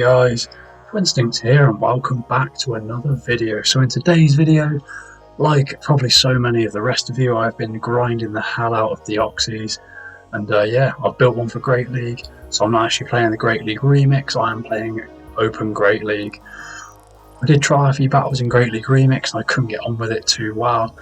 guys, Instinct here and welcome back to another video. So in today's video, like probably so many of the rest of you, I've been grinding the hell out of Deoxys, and yeah, I've built one for Great League. So I'm not actually playing the Great League Remix, I am playing Open Great League. I did try a few battles in Great League Remix and I couldn't get on with it too well.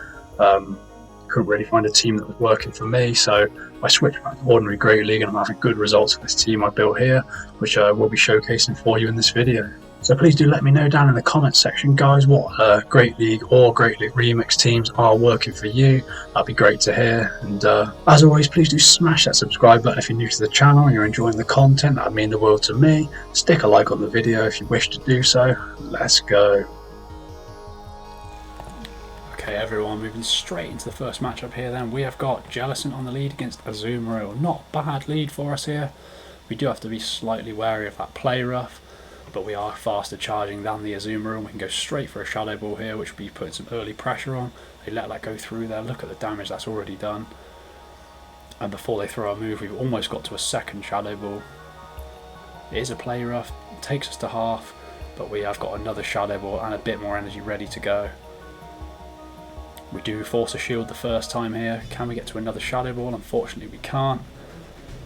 Couldn't really find a team that was working for me, so I switched back to Ordinary Great League and I'm having good results with this team I built here, which I will be showcasing for you in this video. So please do let me know down in the comments section, guys, what Great League or Great League Remix teams are working for you. That'd be great to hear. And as always, please do smash that subscribe button if you're new to the channel and you're enjoying the content. That'd mean the world to me. Stick a like on the video if you wish to do so. Let's go. Okay everyone, moving straight into the first matchup here then. We have got Jellicent on the lead against Azumarill. Not bad lead for us here. We do have to be slightly wary of that play rough, but we are faster charging than the Azumarill. We can go straight for a Shadow Ball here, which will be putting some early pressure on. They let that go through there. Look at the damage that's already done. And before they throw a move, we've almost got to a second Shadow Ball. It is a play rough, it takes us to half, but we have got another Shadow Ball and a bit more energy ready to go. We do force a shield the first time here. Can we get to another Shadow Ball? Unfortunately we can't.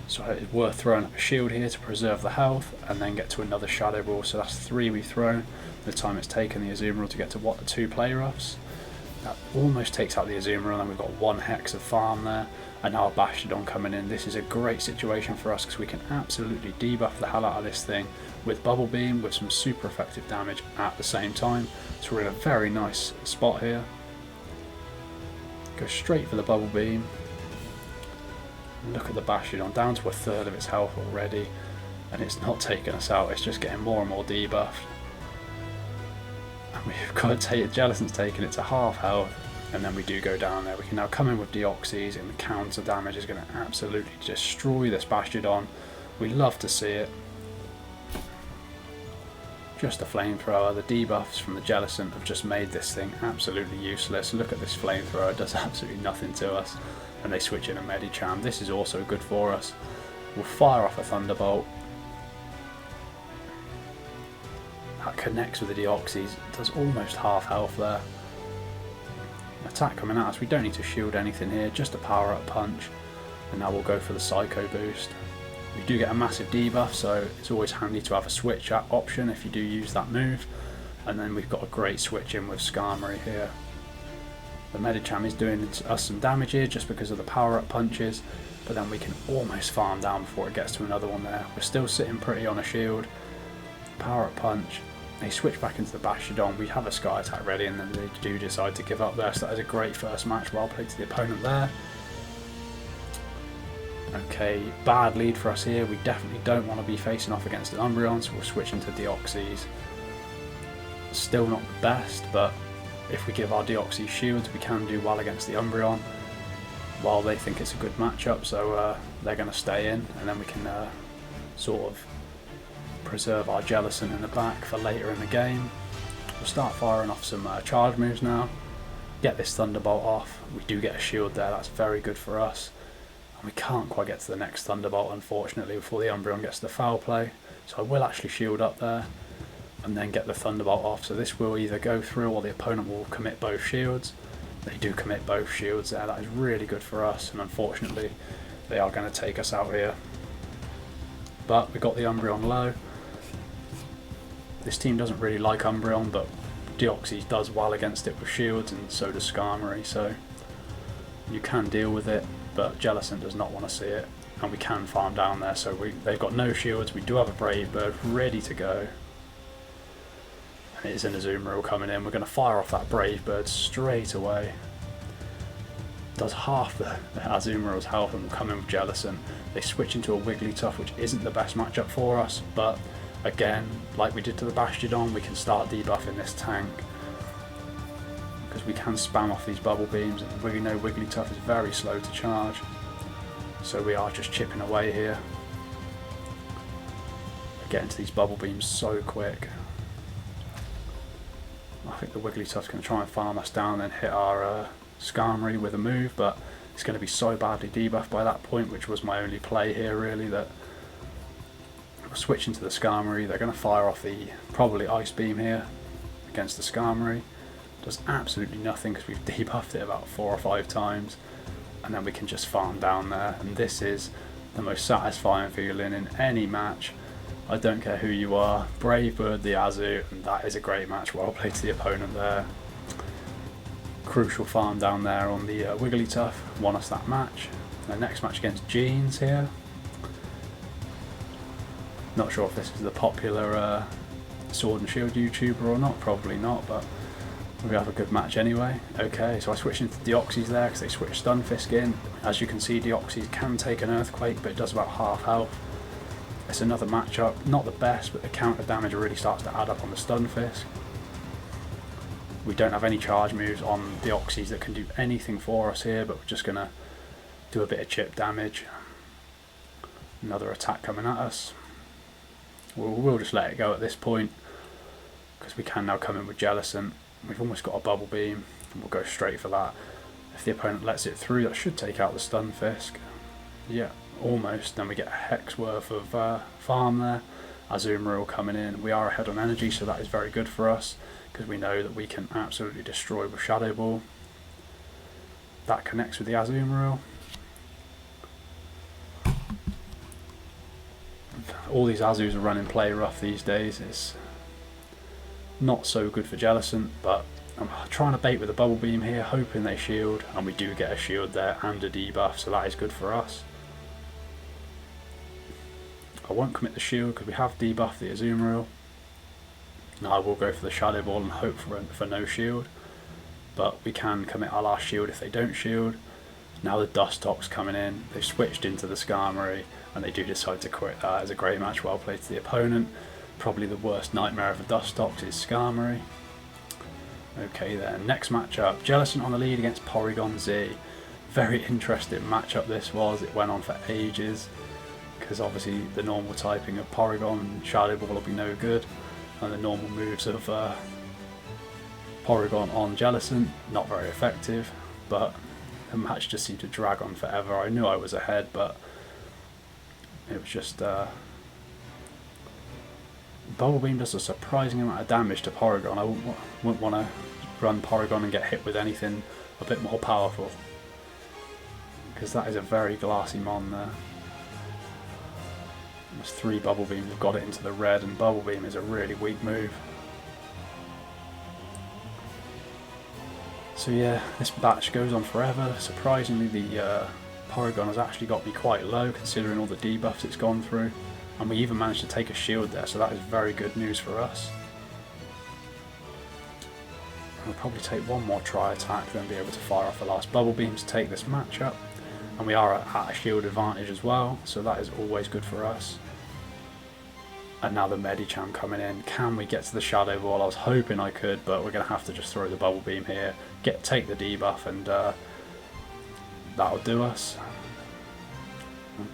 So it's worth throwing up a shield here to preserve the health and then get to another Shadow Ball. So that's 3 we've thrown. The time it's taken the Azumarill to get to what, the 2 play roughs. That almost takes out the Azumarill, and we've got 1 hex of farm there. And now a Bastiodon coming in. This is a great situation for us because we can absolutely debuff the hell out of this thing with Bubble Beam with some super effective damage at the same time. So we're in a very nice spot here. Go straight for the Bubble Beam. Look at the Bastiodon, down to 1/3 of its health already, and it's not taking us out, it's just getting more and more debuffed. And we've got Jellicent's taking it to half health, and then we do go down there. We can now come in with Deoxys, and the counter damage is going to absolutely destroy this Bastiodon. We love to see it. Just a flamethrower. The debuffs from the Jellicent have just made this thing absolutely useless. Look at this flamethrower, it does absolutely nothing to us. And they switch in a Medicham. This is also good for us. We'll fire off a Thunderbolt. That connects with the Deoxys. It does almost half health there. Attack coming at us. We don't need to shield anything here, just a power up punch. And now we'll go for the Psycho Boost. We do get a massive debuff, so it's always handy to have a switch option if you do use that move. And then we've got a great switch in with Skarmory here. The Medicham is doing us some damage here just because of the power up punches, but then we can almost farm down before it gets to another one there. We're still sitting pretty on a shield. Power up punch. They switch back into the Bastiodon. We have a Sky Attack ready, and then they do decide to give up there. So that is a great first match. Well played to the opponent there. Okay, bad lead for us here. We definitely don't want to be facing off against an Umbreon, so we'll switch into Deoxys. Still not the best, but if we give our Deoxys shields, we can do well against the Umbreon. While they think it's a good matchup, so they're going to stay in, and then we can sort of preserve our Jellicent in the back for later in the game. We'll start firing off some charge moves now. Get this Thunderbolt off. We do get a shield there, that's very good for us. We can't quite get to the next Thunderbolt, unfortunately, before the Umbreon gets to the foul play. So I will actually shield up there and then get the Thunderbolt off. So this will either go through or the opponent will commit both shields. They do commit both shields there. That is really good for us, and unfortunately they are going to take us out here. But we got the Umbreon low. This team doesn't really like Umbreon, but Deoxys does well against it with shields, and so does Skarmory. So you can deal with it, but Jellicent does not want to see it, and we can farm down there. So they've got no shields. We do have a Brave Bird ready to go, and it is an Azumarill coming in. We're going to fire off that Brave Bird straight away. Does half the Azumarill's health, and will come in with Jellicent. They switch into a Wigglytuff, which isn't the best matchup for us, but again, like we did to the Bastiodon, we can start debuffing this tank, because we can spam off these bubble beams, and we know Wigglytuff is very slow to charge, so we are just chipping away here, getting to these bubble beams so quick. I think the Wigglytuff's going to try and farm us down and hit our Skarmory with a move, but it's going to be so badly debuffed by that point, which was my only play here really, that switch into the Skarmory. They're going to fire off the probably Ice Beam here against the Skarmory. Does absolutely nothing because we've debuffed it about 4 or 5 times, and then we can just farm down there, and this is the most satisfying feeling in any match. I don't care who you are, Brave Bird, the Azu, and that is a great match. Well played to the opponent there. Crucial farm down there on the Wigglytuff, won us that match. The next match against Jeans here. Not sure if this is the popular Sword and Shield YouTuber or not, probably not, but we have a good match anyway. Okay, so I switched into Deoxys there because they switched Stunfisk in. As you can see, Deoxys can take an Earthquake, but it does about half health. It's another matchup, not the best, but the counter damage really starts to add up on the Stunfisk. We don't have any charge moves on Deoxys that can do anything for us here, but we're just going to do a bit of chip damage. Another attack coming at us. We'll just let it go at this point, because we can now come in with Jellicent. We've almost got a Bubble Beam, and we'll go straight for that. If the opponent lets it through, that should take out the Stunfisk. Yeah, almost. Then we get a Hex worth of farm there. Azumarill coming in. We are ahead on energy, so that is very good for us, because we know that we can absolutely destroy with Shadow Ball. That connects with the Azumarill. All these Azus are running play rough these days. It's not so good for Jellicent, but I'm trying to bait with a Bubble Beam here, hoping they shield, and we do get a shield there and a debuff, so that is good for us. I won't commit the shield because we have debuffed the Azumarill. Now I will go for the Shadow Ball and hope for no shield, but we can commit our last shield if they don't shield. Now the Dustox coming in, they've switched into the Skarmory, and they do decide to quit that. It's a great match, well played to the opponent. Probably the worst nightmare of a Dustox is Skarmory. Okay then, next matchup, Jellicent on the lead against Porygon Z. Very interesting matchup this was, it went on for ages, because obviously the normal typing of Porygon and Shadow Ball will be no good, and the normal moves of Porygon on Jellicent, not very effective, but the match just seemed to drag on forever. I knew I was ahead, but it was just Bubble Beam does a surprising amount of damage to Porygon. I wouldn't want to run Porygon and get hit with anything a bit more powerful, because that is a very glassy mon there. There's 3 Bubble Beams have got it into the red, and Bubble Beam is a really weak move. So yeah, this batch goes on forever. Surprisingly, the Porygon has actually got me quite low considering all the debuffs it's gone through, and we even managed to take a shield there, so that is very good news for us. We'll probably take one more tri-attack, then be able to fire off the last Bubble Beam to take this match up, and we are at a shield advantage as well, so that is always good for us. And now the Medicham coming in. Can we get to the Shadow Ball? I was hoping I could, but we're going to have to just throw the Bubble Beam here, take the debuff, and that'll do us.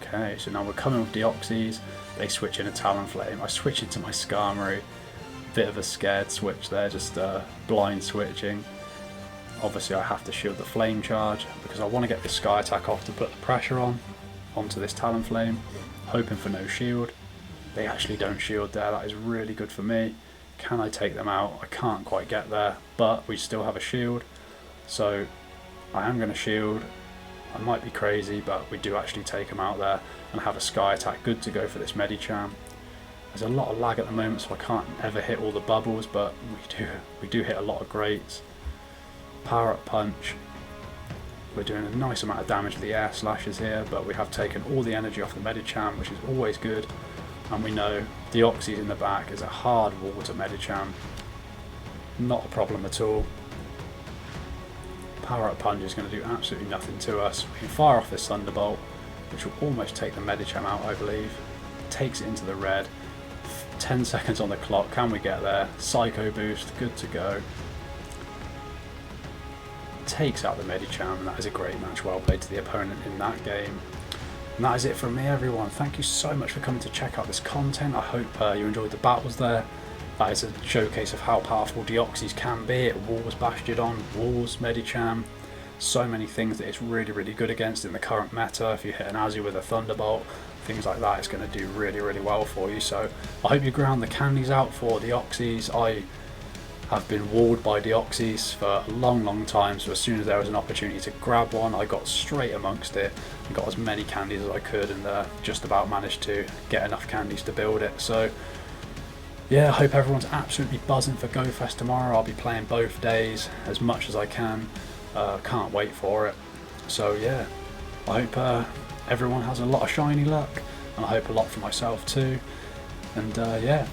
Okay, so now we're coming with Deoxys. They switch in a Talonflame. I switch into my Skarmory. Bit of a scared switch there, just blind switching. Obviously I have to shield the Flame Charge because I want to get the Sky Attack off to put the pressure onto this Talonflame, hoping for no shield. They actually don't shield there, that is really good for me. Can I take them out? I can't quite get there, but we still have a shield, so I am going to shield. I might be crazy, but we do actually take them out there and have a Sky Attack good to go for this Medicham. There's a lot of lag at the moment, so I can't ever hit all the bubbles, but we do hit a lot of greats. Power Up Punch. We're doing a nice amount of damage with the air slashes here, but we have taken all the energy off the Medicham, which is always good. And we know Deoxys in the back is a hard wall to Medicham. Not a problem at all. Power Up Punch is going to do absolutely nothing to us. We can fire off this Thunderbolt, which will almost take the Medicham out, I believe. Takes it into the red. 10 seconds on the clock. Can we get there? Psycho Boost, good to go. Takes out the Medicham, and that is a great match. Well played to the opponent in that game. And that is it from me, everyone. Thank you so much for coming to check out this content. I hope you enjoyed the battles there. That is a showcase of how powerful Deoxys can be. It walls Bastiodon, walls Medicham. So many things that it's really, really good against in the current meta. If you hit an Azu with a Thunderbolt, things like that, it's going to do really, really well for you. So I hope you ground the candies out for Deoxys. I have been walled by Deoxys for a long, long time, so as soon as there was an opportunity to grab one, I got straight amongst it and got as many candies as I could, and just about managed to get enough candies to build it. So yeah, I hope everyone's absolutely buzzing for GoFest tomorrow. I'll be playing both days as much as I can. Can't wait for it. So yeah, I hope everyone has a lot of shiny luck, and I hope a lot for myself too. And yeah,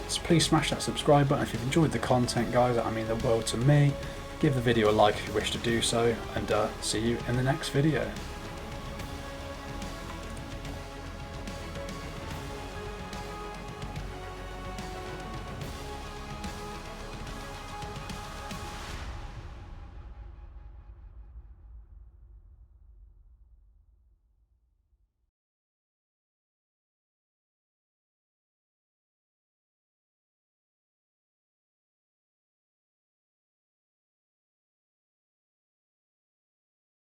so please smash that subscribe button if you've enjoyed the content, guys. That mean the world to me. Give the video a like if you wish to do so, and see you in the next video.